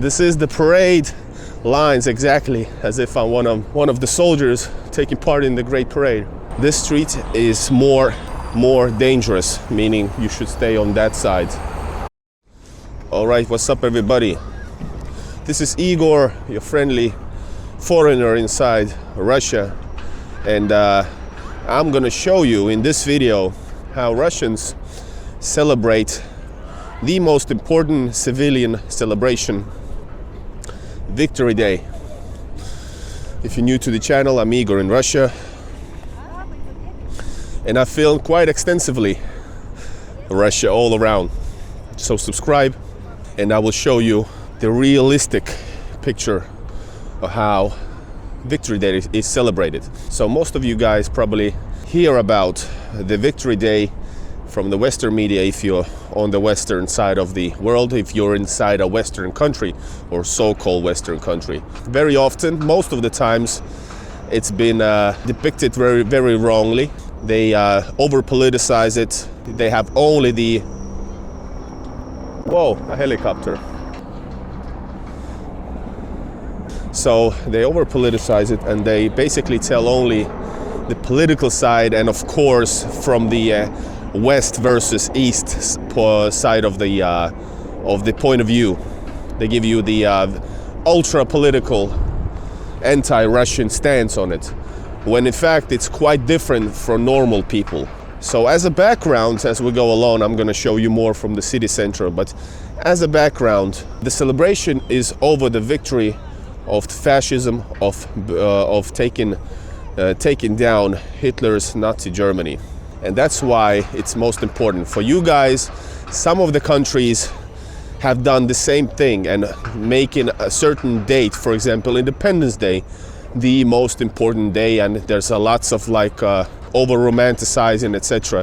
This is the parade lines, exactly as if I'm one of the soldiers taking part in the Great Parade. This street is more dangerous, meaning you should stay on that side. All right, what's up everybody? This is Igor, your friendly foreigner inside Russia, and I'm gonna show you in this video how Russians celebrate the most important civilian celebration, Victory Day. If you're new to the channel, I'm Igor in Russia, and I filmed quite extensively Russia all around. So subscribe and I will show you the realistic picture of how Victory Day is celebrated. So most of you guys probably hear about the Victory Day from the Western media if you're on the Western side of the world, if you're inside a Western country or so-called Western country. Very often, most of the times, it's been depicted very, very wrongly. They over-politicize it. They have only the... Whoa, a helicopter. So they over-politicize it and they basically tell only the political side, and of course from the West versus East side of the point of view. They give you the ultra-political anti-Russian stance on it, when in fact it's quite different for normal people. So as a background, as we go along, I'm going to show you more from the city center, but as a background, the celebration is over the victory of fascism, of taking down Hitler's Nazi Germany. And that's why it's most important. For you guys, some of the countries have done the same thing and making a certain date, for example, Independence Day, the most important day, and there's a lots of like over-romanticizing, etc.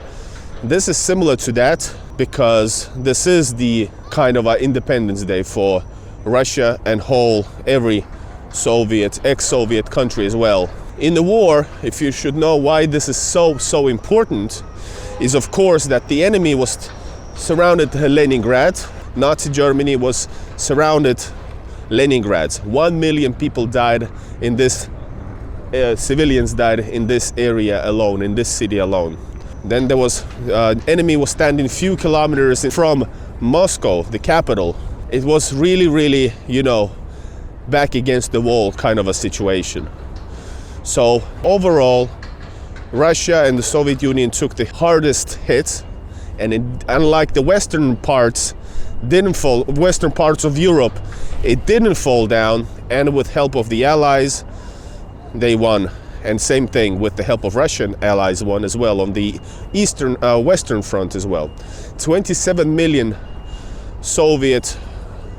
This is similar to that because this is the kind of Independence Day for Russia and every Soviet, ex-Soviet country as well. In the war, if you should know why this is so important, is of course that the enemy was surrounded Leningrad. Nazi Germany was surrounded Leningrad. 1 million people died in this, civilians died in this area alone, in this city alone. Then there was, enemy was standing few kilometers from Moscow, the capital. It was really, you know, back against the wall kind of a situation. So overall, Russia and the Soviet Union took the hardest hit, and unlike the western parts of Europe, it didn't fall down, and with help of the Allies, they won. And same thing with the help of Russian allies won as well on the Western front as well. 27 million Soviet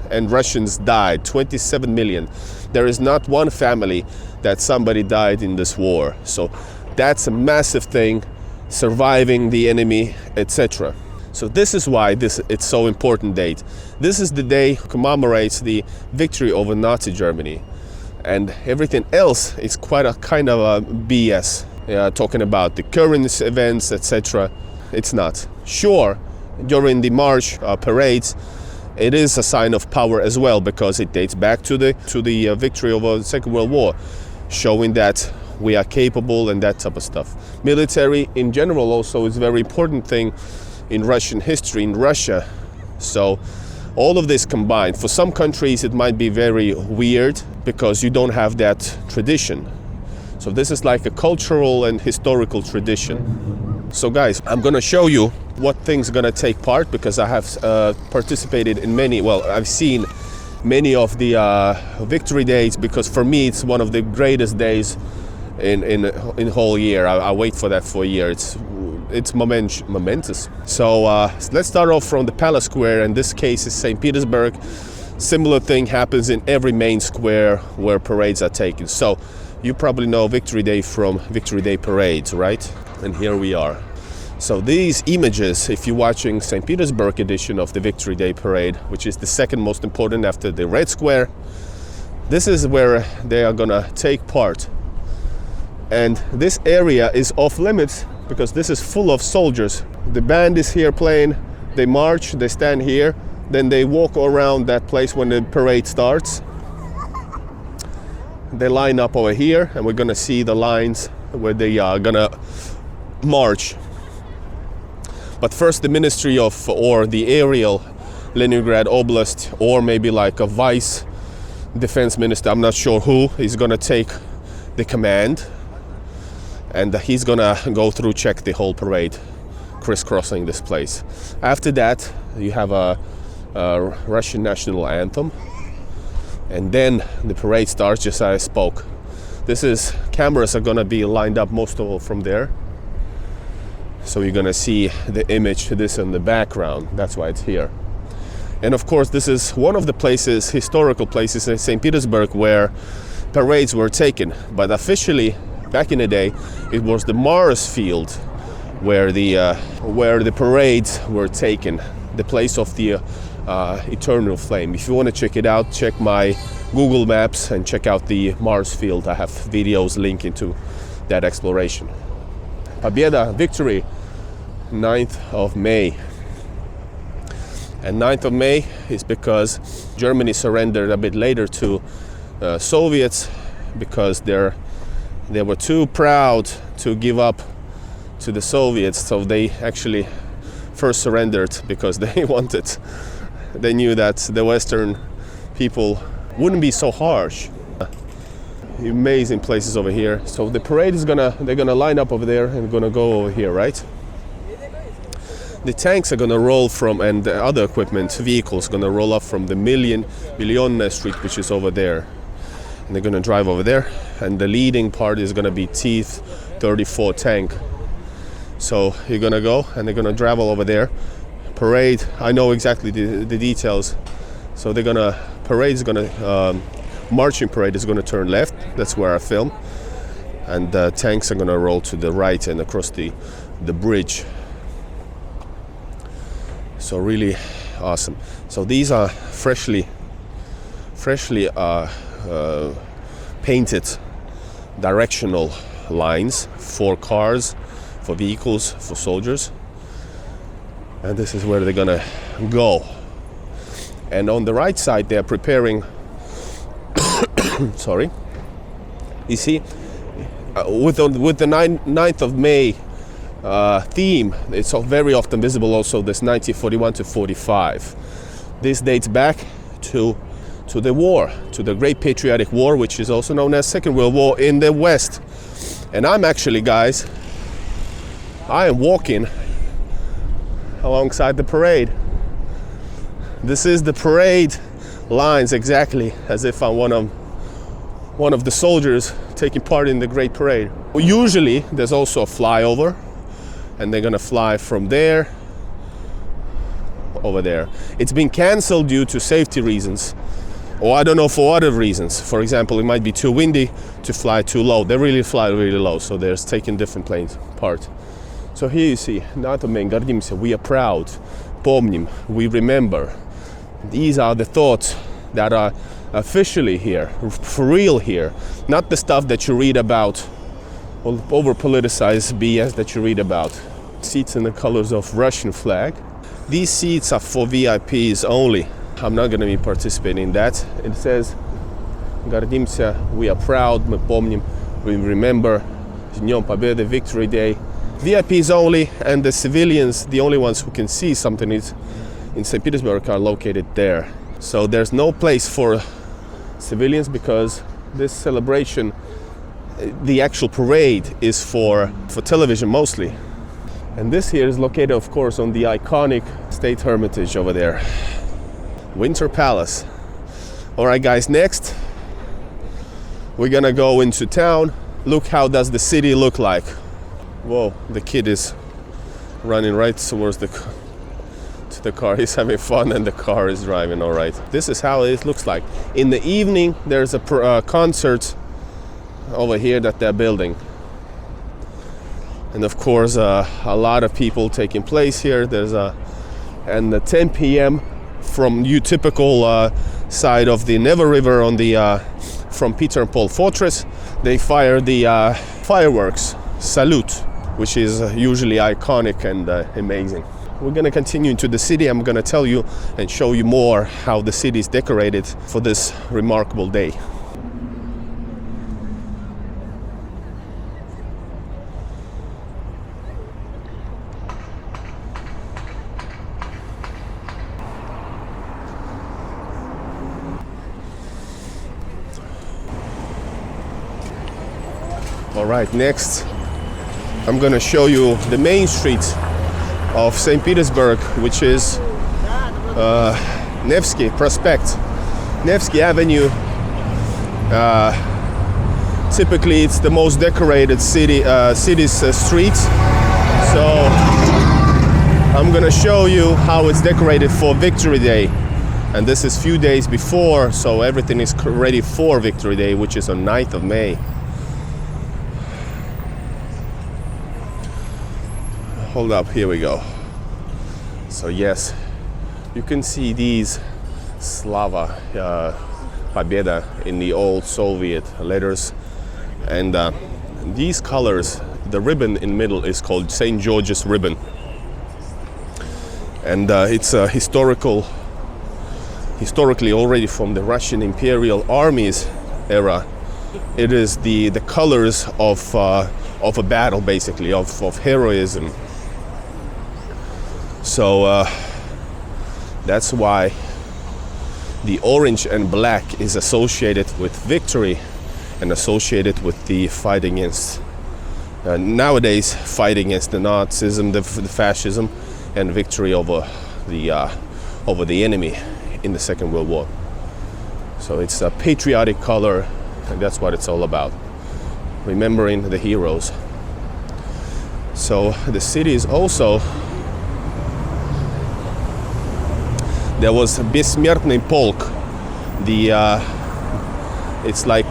and Russians died, 27 million. There is not one family that somebody died in this war. So that's a massive thing, surviving the enemy, etc. So this is why it's so important date. This is the day commemorates the victory over Nazi Germany. And everything else is quite a kind of a BS. Talking about the current events, etc. It's not. Sure, during the march parades, it is a sign of power as well, because it dates back to the victory over the Second World War, showing that we are capable and that type of stuff. Military in general also is a very important thing in Russian history, in Russia. So all of this combined, for some countries it might be very weird because you don't have that tradition. So this is like a cultural and historical tradition. So guys, I'm gonna show you what things are gonna take part, because I have participated in I've seen many of the victory days, because for me it's one of the greatest days in whole year. I wait for that for a year. It's momentous. So let's start off from the Palace Square. In this case is St. Petersburg. Similar thing happens in every main square where parades are taken. So you probably know Victory Day from Victory Day parades, right? And here we are. So these images, if you're watching St. Petersburg edition of the Victory Day parade, which is the second most important after the Red Square, this is where they are gonna take part. And this area is off limits because this is full of soldiers. The band is here playing, they march, they stand here, Then they walk around that place when the parade starts. They line up over here, and we're gonna see the lines where they are gonna march. But first, the Ministry of, or the aerial Leningrad Oblast, or maybe like a vice defense minister, I'm not sure who, is gonna take the command, and he's gonna go through, check the whole parade, crisscrossing this place. After that, you have a Russian national anthem, and then the parade starts just as I spoke. Cameras are gonna be lined up most of all from there, so you're gonna see the image to this in the background. That's why it's here. And of course, this is one of the places, historical places in St. Petersburg, where parades were taken. But officially, back in the day, it was the Mars field where the parades were taken, the place of the eternal flame. If you want to check it out, check my Google Maps and check out the Mars field. I have videos linking to that exploration. Победа, victory, 9th of May. And 9th of May is because Germany surrendered a bit later to Soviets, because they were too proud to give up to the Soviets. So they actually first surrendered because they knew that the Western people wouldn't be so harsh. Amazing places over here. So the parade they're gonna line up over there and gonna go over here, right? The tanks are gonna roll from, and the other equipment, vehicles, gonna roll up from the Million Street, which is over there. And they're gonna drive over there, and the leading part is gonna be T-34 tank. So you're gonna go, and they're gonna travel over there. Parade, I know exactly the details. So marching parade is gonna turn left. That's where I film. And tanks are gonna roll to the right and across the bridge. So really awesome. So these are freshly painted directional lines for cars, for vehicles, for soldiers. And this is where they're gonna go. And on the right side, they're preparing. Sorry. You see, with the 9th of May theme, it's very often visible also this 1941 to 45. This dates back to the war, to the Great Patriotic War, which is also known as Second World War in the West. And I'm actually, guys, I am walking alongside the parade. This is the parade lines, exactly as if I'm one of the soldiers taking part in the Great Parade. Usually there's also a flyover, and they're gonna fly from there over there. It's been cancelled due to safety reasons, or I don't know, for other reasons. For example, it might be too windy to fly too low. They really fly really low, so they're taking different planes part. So here you see, we are proud, помним, we remember. These are the thoughts that are officially here, for real here, not the stuff that you read about, over politicized BS that you read about. Seats in the colors of Russian flag. These seats are for VIPs only. I'm not going to be participating in that. It says, гордимся, we are proud, мы помним, we remember, Днем Победы, Victory Day. VIPs only, and the civilians, the only ones who can see something is in St. Petersburg, are located there. So there's no place for civilians, because this celebration, the actual parade, is for television mostly. And this here is located, of course, on the iconic State Hermitage over there. Winter Palace. All right, guys, next we're gonna go into town. Look, how does the city look like? Whoa, the kid is running right towards the car. He's having fun, and the car is driving all right. This is how it looks like. In the evening, there's a concert over here that they're building. And of course, a lot of people taking place here. And at 10 p.m. from your typical side of the Neva River on the from Peter and Paul Fortress, they fire the fireworks salute, which is usually iconic and amazing. we're gonna continue into the city. I'm gonna tell you and show you more how the city is decorated for this remarkable day. All right, next I'm gonna show you the main street of St. Petersburg, which is Nevsky Prospect, Nevsky Avenue. Typically, it's the most decorated city's street. So I'm gonna show you how it's decorated for Victory Day, and this is few days before, so everything is ready for Victory Day, which is on 9th of May. Hold up, here we go. So yes, you can see these Slava Победа in the old Soviet letters, and these colors, the ribbon in middle is called St. George's ribbon, and it's a historically already from the Russian Imperial Army's era. It is the colors of a battle, basically, of heroism. So that's why the orange and black is associated with victory and associated with the fight against, nowadays, fight against the Nazism, the fascism, and victory over the enemy in the Second World War. So it's a patriotic color, and that's what it's all about, remembering the heroes. So the city is also, there was Бессмертный полк. It's like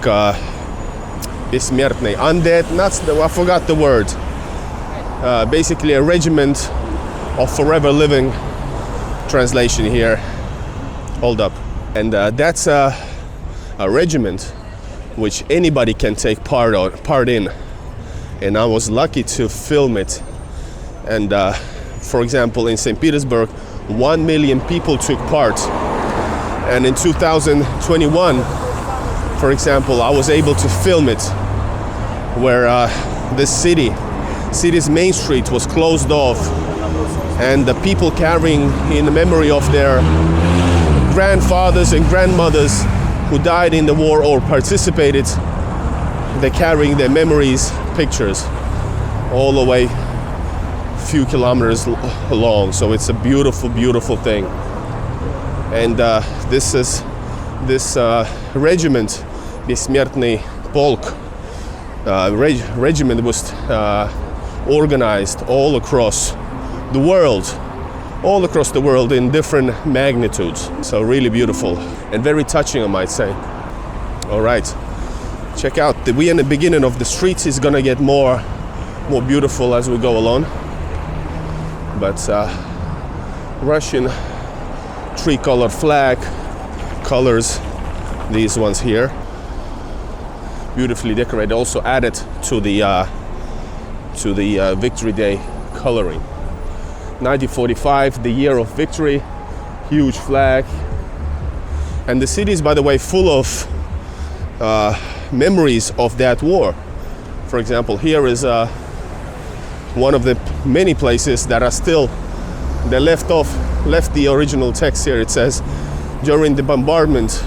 Бессмертный, undead. I forgot the word. Basically, a regiment of forever living. Translation here. Hold up. And that's a regiment which anybody can take part in. And I was lucky to film it. And for example, in St. Petersburg, 1 million people took part, and in 2021, for example, I was able to film it, where this city's main street was closed off, and the people carrying in the memory of their grandfathers and grandmothers who died in the war or participated, they're carrying their memories, pictures, all the way few kilometers long. So it's a beautiful, beautiful thing. And this regiment, Бессмертный полк, regiment was organized all across the world in different magnitudes. So really beautiful and very touching, I might say. All right, check out we in the beginning of the streets is gonna get more beautiful as we go along. But Russian tricolor flag colors, these ones here, beautifully decorated, also added to the Victory Day coloring. 1945, the year of victory, huge flag, and the city is, by the way, full of memories of that war. For example, here is one of the many places that are still, they left the original text here. It says, during the bombardment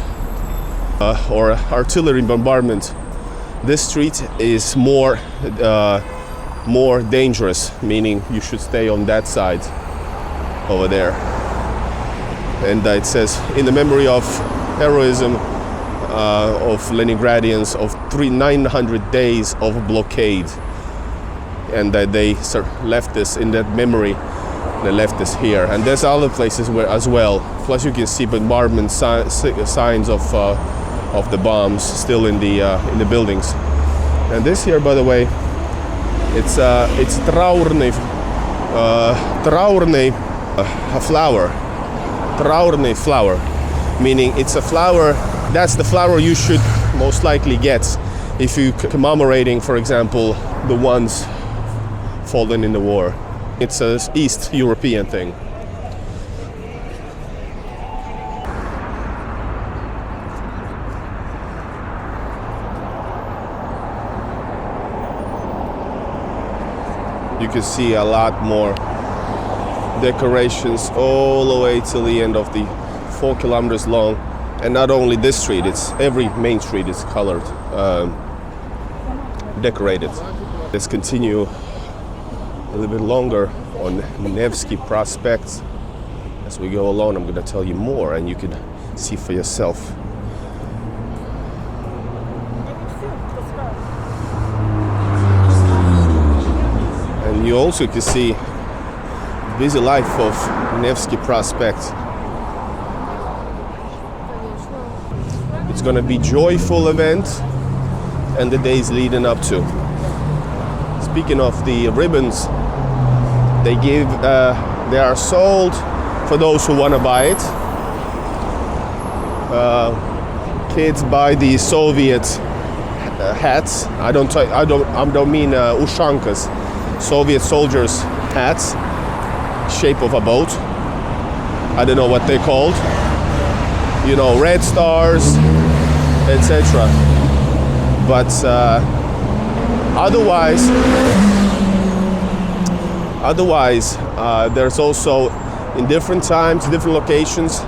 or artillery bombardment, this street is more dangerous, meaning you should stay on that side over there. And it says, in the memory of heroism of Leningradians of 900 days of blockade. And that they left this in that memory. They left this here, and there's other places where as well. Plus, you can see bombardment signs of the bombs still in the buildings. And this here, by the way, it's траурный flower. Траурный flower, meaning it's a flower. That's the flower you should most likely get if you commemorating, for example, the ones fallen in the war. It's an East European thing. You can see a lot more decorations all the way till the end of the 4 kilometers long. And not only this street, it's every main street is colored, decorated. Let's continue a little bit longer on Nevsky Prospect. As we go along, I'm going to tell you more and you can see for yourself. And you also can see the busy life of Nevsky Prospect. It's going to be joyful event and the days leading up to. Speaking of the ribbons, they are sold for those who want to buy it. Kids buy the Soviet hats. I don't mean ushankas. Soviet soldiers' hats, shape of a boat. I don't know what they're called. You know, red stars, etc. But otherwise, there's also in different times, different locations,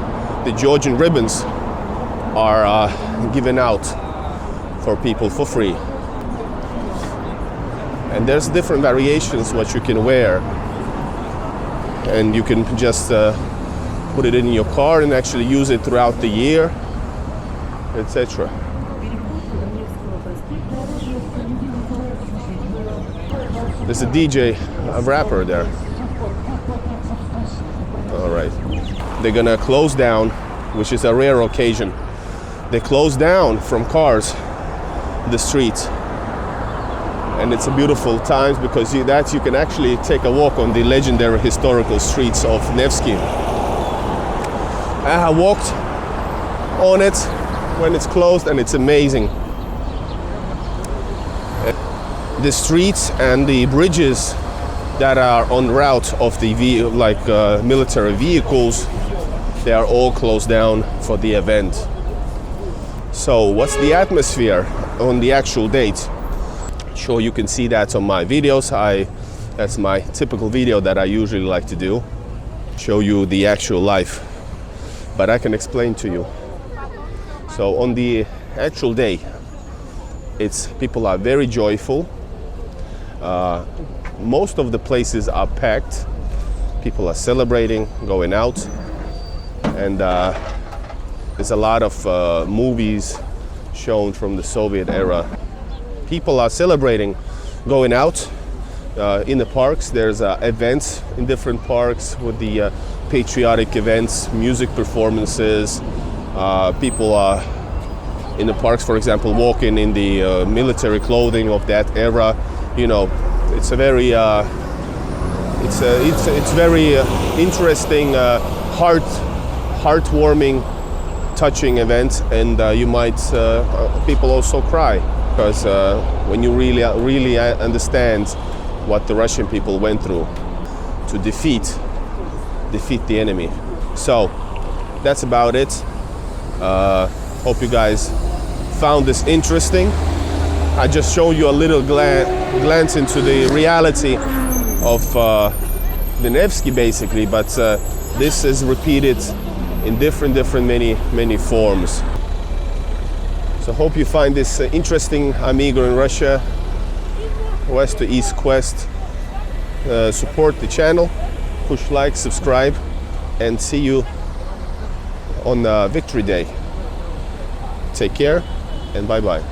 the Georgian ribbons are given out for people for free. And there's different variations what you can wear, and you can just put it in your car and actually use it throughout the year, etc. There's a DJ, a rapper there. All right. They're gonna close down, which is a rare occasion. They close down from cars the streets. And it's a beautiful time because you can actually take a walk on the legendary historical streets of Nevsky. I walked on it when it's closed and it's amazing. The streets and the bridges that are en route of the military vehicles, they are all closed down for the event. So what's the atmosphere on the actual date? Sure, you can see that on my videos. That's my typical video that I usually like to do, show you the actual life, but I can explain to you. So on the actual day, people are very joyful. Most of the places are packed. People are celebrating, going out, and there's a lot of movies shown from the Soviet era. People are celebrating, going out in the parks. There's events in different parks with the patriotic events, music performances. People are in the parks, for example, walking in the military clothing of that era. You know, it's a very, it's very interesting, heartwarming, touching event, and you might people also cry. Because when you really understand what the Russian people went through to defeat the enemy. So that's about it. Hope you guys found this interesting. I just showed you a little glance into the reality of the Nevsky basically, but this is repeated in different many forms. So hope you find this interesting. I'm Igor in Russia, west to east quest. Support the channel, push like, subscribe, and see you on Victory Day. Take care and bye-bye.